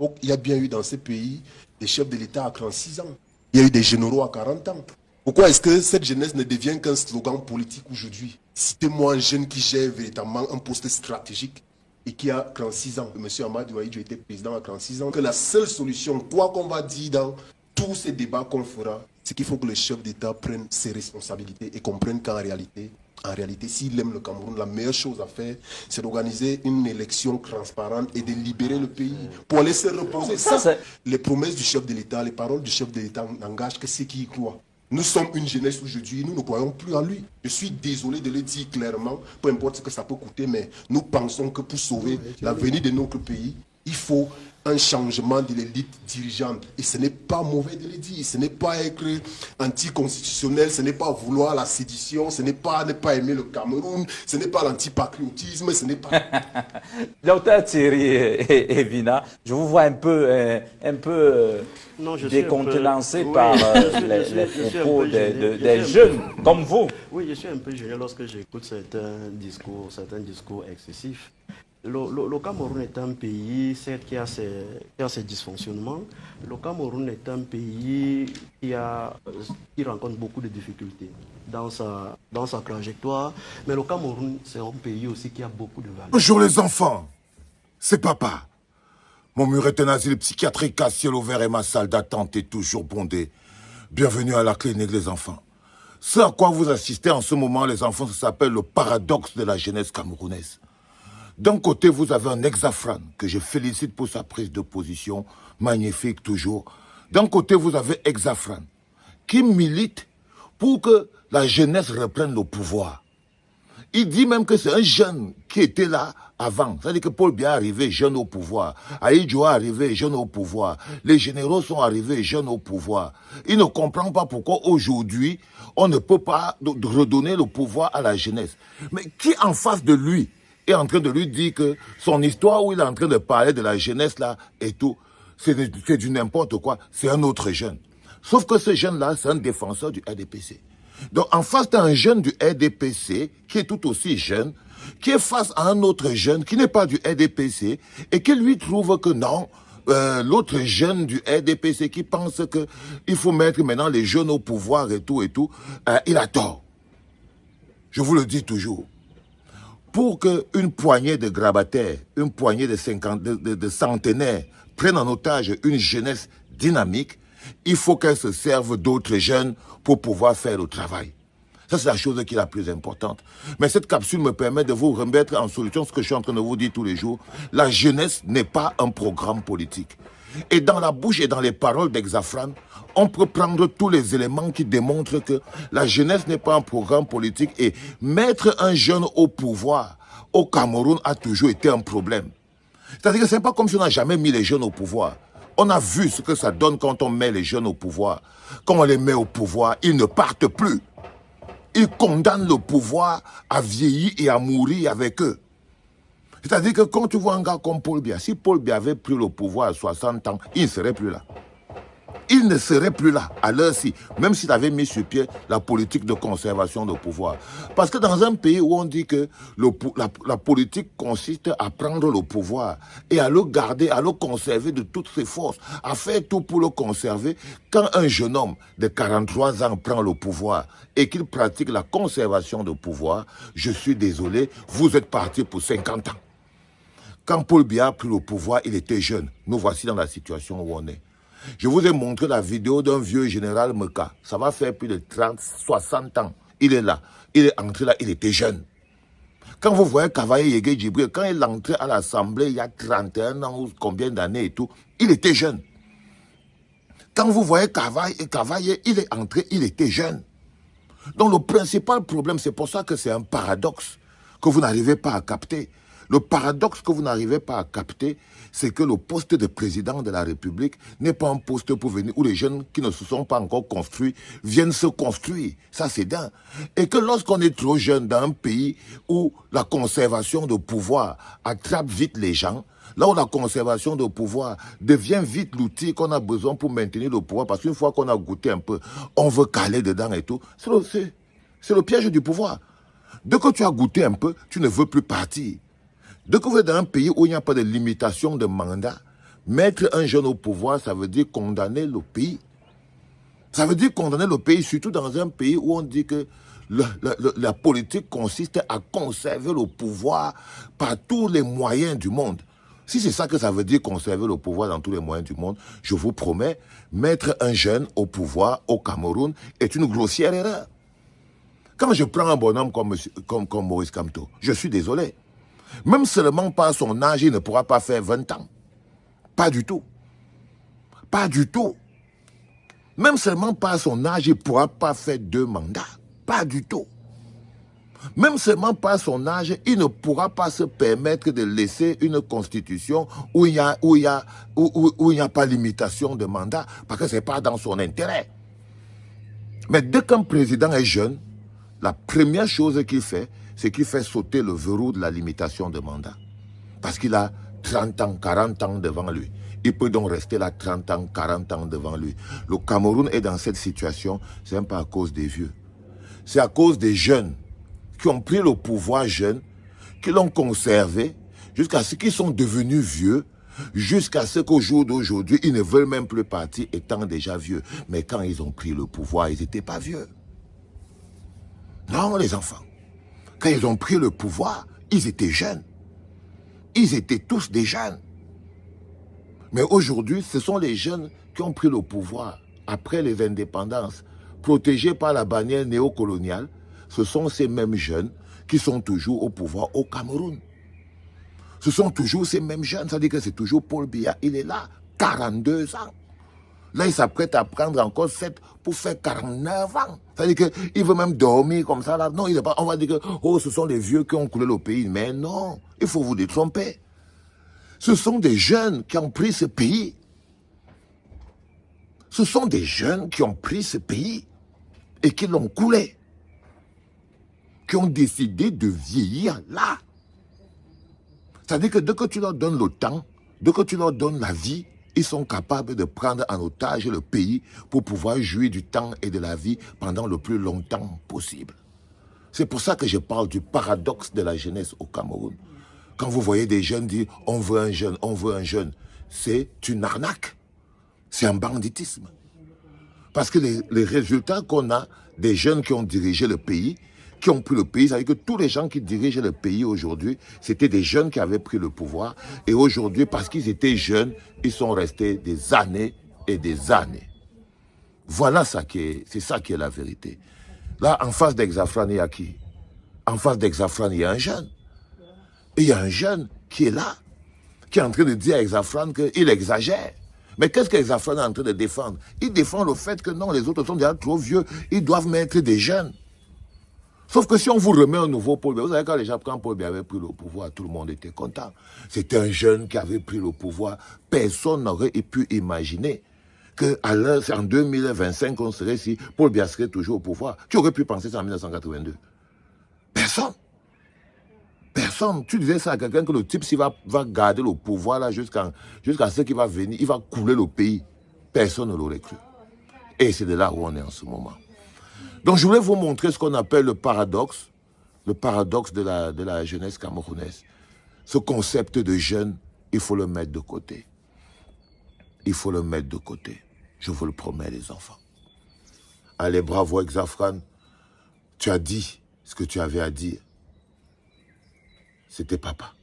Donc, il y a bien eu dans ces pays des chefs de l'État à 36 ans. Il y a eu des généraux à 40 ans. Pourquoi est-ce que cette jeunesse ne devient qu'un slogan politique aujourd'hui? Citez-moi un jeune qui gère véritablement un poste stratégique et qui a 36 ans. Monsieur Ahmad Ouaïdjo était président à 36 ans. Que la seule solution, quoi qu'on va dire dans tous ces débats qu'on fera, c'est qu'il faut que le chef d'État prenne ses responsabilités et comprenne qu'en réalité, s'il aime le Cameroun, la meilleure chose à faire, c'est d'organiser une élection transparente et de libérer le pays pour aller se reposer. Les promesses du chef de l'État, les paroles du chef de l'État n'engagent que ceux qui y croient. Nous sommes une jeunesse aujourd'hui, nous ne croyons plus en lui. Je suis désolé de le dire clairement, peu importe ce que ça peut coûter, mais nous pensons que pour sauver l'avenir de notre pays, il faut un changement de l'élite dirigeante. Et ce n'est pas mauvais de le dire, ce n'est pas être anticonstitutionnel, ce n'est pas vouloir la sédition, ce n'est pas ne pas aimer le Cameroun, ce n'est pas l'antipatriotisme, ce n'est pas... Docteur Thierry et Vina, je vous vois un peu décontenancé par les propos des jeunes comme vous. Oui, je suis un peu gêné lorsque j'écoute certains discours excessifs. Le Cameroun est un pays, certes, qui a ses dysfonctionnements. Le Cameroun est un pays qui rencontre beaucoup de difficultés dans sa trajectoire. Mais le Cameroun, c'est un pays aussi qui a beaucoup de valeurs. Bonjour les enfants, c'est papa. Mon mur est un asile psychiatrique à ciel ouvert et ma salle d'attente est toujours bondée. Bienvenue à la clinique les enfants. Ce à quoi vous assistez en ce moment les enfants, ça s'appelle le paradoxe de la jeunesse camerounaise. D'un côté, vous avez un Exafran, que je félicite pour sa prise de position, magnifique toujours. D'un côté, vous avez Exafran, qui milite pour que la jeunesse reprenne le pouvoir. Il dit même que c'est un jeune qui était là avant. C'est-à-dire que Paul Biya est arrivé jeune au pouvoir. Ahidjo est arrivé jeune au pouvoir. Les généraux sont arrivés jeunes au pouvoir. Il ne comprend pas pourquoi aujourd'hui, on ne peut pas redonner le pouvoir à la jeunesse. Mais qui en face de lui est en train de lui dire que son histoire où il est en train de parler de la jeunesse là et tout, c'est du n'importe quoi, c'est un autre jeune. Sauf que ce jeune-là, c'est un défenseur du RDPC. Donc en face d'un jeune du RDPC, qui est tout aussi jeune, qui est face à un autre jeune qui n'est pas du RDPC et qui lui trouve que non, l'autre jeune du RDPC qui pense qu'il faut mettre maintenant les jeunes au pouvoir et tout, il a tort. Je vous le dis toujours. Pour qu'une poignée de grabataires, une poignée de centenaires prennent en otage une jeunesse dynamique, il faut qu'elle se serve d'autres jeunes pour pouvoir faire le travail. Ça, c'est la chose qui est la plus importante. Mais cette capsule me permet de vous remettre en solution ce que je suis en train de vous dire tous les jours. La jeunesse n'est pas un programme politique. Et dans la bouche et dans les paroles d'Exafran, on peut prendre tous les éléments qui démontrent que la jeunesse n'est pas un programme politique et mettre un jeune au pouvoir au Cameroun a toujours été un problème. C'est-à-dire que ce n'est pas comme si on n'a jamais mis les jeunes au pouvoir. On a vu ce que ça donne quand on met les jeunes au pouvoir. Quand on les met au pouvoir, ils ne partent plus. Ils condamnent le pouvoir à vieillir et à mourir avec eux. C'est-à-dire que quand tu vois un gars comme Paul Biya, si Paul Biya avait pris le pouvoir à 60 ans, il ne serait plus là. Il ne serait plus là à l'heure-ci, même s'il avait mis sur pied la politique de conservation de pouvoir. Parce que dans un pays où on dit que la politique consiste à prendre le pouvoir et à le garder, à le conserver de toutes ses forces, à faire tout pour le conserver, quand un jeune homme de 43 ans prend le pouvoir et qu'il pratique la conservation de pouvoir, je suis désolé, vous êtes parti pour 50 ans. Quand Paul Biya a pris le pouvoir, il était jeune. Nous voici dans la situation où on est. Je vous ai montré la vidéo d'un vieux général Meka. Ça va faire plus de 30, 60 ans. Il est là. Il est entré là, il était jeune. Quand vous voyez Kavaye Yege Djibril, quand il est entré à l'Assemblée il y a 31 ans ou combien d'années et tout, il était jeune. Quand vous voyez Kavaye, il est entré, il était jeune. Donc le principal problème, c'est pour ça que c'est un paradoxe que vous n'arrivez pas à capter. Le paradoxe que vous n'arrivez pas à capter, c'est que le poste de président de la République n'est pas un poste pour venir où les jeunes qui ne se sont pas encore construits viennent se construire. Ça, c'est dingue. Et que lorsqu'on est trop jeune dans un pays où la conservation de pouvoir attrape vite les gens, là où la conservation de pouvoir devient vite l'outil qu'on a besoin pour maintenir le pouvoir, parce qu'une fois qu'on a goûté un peu, on veut caler dedans et tout, c'est le piège du pouvoir. Dès que tu as goûté un peu, tu ne veux plus partir. Dès que vous êtes dans un pays où il n'y a pas de limitation de mandat, Mettre un jeune au pouvoir, ça veut dire condamner le pays. Ça veut dire condamner le pays, surtout dans un pays où on dit que la politique consiste à conserver le pouvoir par tous les moyens du monde. Si c'est ça que ça veut dire, conserver le pouvoir dans tous les moyens du monde, je vous promets, mettre un jeune au pouvoir au Cameroun est une grossière erreur. Quand je prends un bonhomme comme Maurice Kamto, je suis désolé. Même seulement par son âge, il ne pourra pas faire 20 ans. Pas du tout. Pas du tout. Même seulement par son âge, il ne pourra pas faire 2 mandats. Pas du tout. Même seulement par son âge, il ne pourra pas se permettre de laisser une constitution où il n'y a pas limitation de mandat, parce que ce n'est pas dans son intérêt. Mais dès qu'un président est jeune, la première chose qu'il fait, c'est qu'il fait sauter le verrou de la limitation de mandat. Parce qu'il a 30 ans, 40 ans devant lui. Il peut donc rester là 30 ans, 40 ans devant lui. Le Cameroun est dans cette situation, ce n'est pas à cause des vieux. C'est à cause des jeunes qui ont pris le pouvoir jeune, qui l'ont conservé, jusqu'à ce qu'ils sont devenus vieux, jusqu'à ce qu'au jour d'aujourd'hui, ils ne veulent même plus partir étant déjà vieux. Mais quand ils ont pris le pouvoir, ils n'étaient pas vieux. Non, les enfants. Quand ils ont pris le pouvoir, ils étaient jeunes. Ils étaient tous des jeunes. Mais aujourd'hui, ce sont les jeunes qui ont pris le pouvoir après les indépendances, protégés par la bannière néocoloniale. Ce sont ces mêmes jeunes qui sont toujours au pouvoir au Cameroun. Ce sont toujours ces mêmes jeunes. Ça veut dire que c'est toujours Paul Biya. Il est là, 42 ans. Là, il s'apprête à prendre encore 7 pour faire 49 ans. Ça veut dire qu'il veut même dormir comme ça. Là. Non, il n'est pas. On va dire que oh, ce sont les vieux qui ont coulé le pays. Mais non, il faut vous détromper. Ce sont des jeunes qui ont pris ce pays. Ce sont des jeunes qui ont pris ce pays et qui l'ont coulé. Qui ont décidé de vieillir là. C'est-à-dire que dès que tu leur donnes le temps, dès que tu leur donnes la vie, ils sont capables de prendre en otage le pays pour pouvoir jouir du temps et de la vie pendant le plus longtemps possible. C'est pour ça que je parle du paradoxe de la jeunesse au Cameroun. Quand vous voyez des jeunes dire « on veut un jeune », c'est une arnaque. C'est un banditisme. Parce que les résultats qu'on a des jeunes qui ont dirigé le pays, qui ont pris le pays, c'est-à-dire que tous les gens qui dirigent le pays aujourd'hui, c'était des jeunes qui avaient pris le pouvoir. Et aujourd'hui, parce qu'ils étaient jeunes, ils sont restés des années et des années. Voilà c'est ça qui est la vérité. Là, en face d'Exafran, il y a qui? En face d'Exafran, il y a un jeune. Et il y a un jeune qui est là, qui est en train de dire à Exafran qu'il exagère. Mais qu'est-ce qu'Exafran est en train de défendre? Il défend le fait que non, les autres sont déjà trop vieux, ils doivent mettre des jeunes. Sauf que si on vous remet un nouveau Paul Biya, vous savez quand Paul Biya avait pris le pouvoir, tout le monde était content. C'était un jeune qui avait pris le pouvoir. Personne n'aurait pu imaginer qu'en 2025, on serait si Paul Biya serait toujours au pouvoir. Tu aurais pu penser ça en 1982. Personne. Personne. Tu disais ça à quelqu'un que le type, s'il va garder le pouvoir là jusqu'à ce qu'il va venir, il va couler le pays. Personne ne l'aurait cru. Et c'est de là où on est en ce moment. Donc je voulais vous montrer ce qu'on appelle le paradoxe de la jeunesse camerounaise. Ce concept de jeune, il faut le mettre de côté. Il faut le mettre de côté. Je vous le promets, les enfants. Allez, bravo Exafran. Tu as dit ce que tu avais à dire. C'était papa.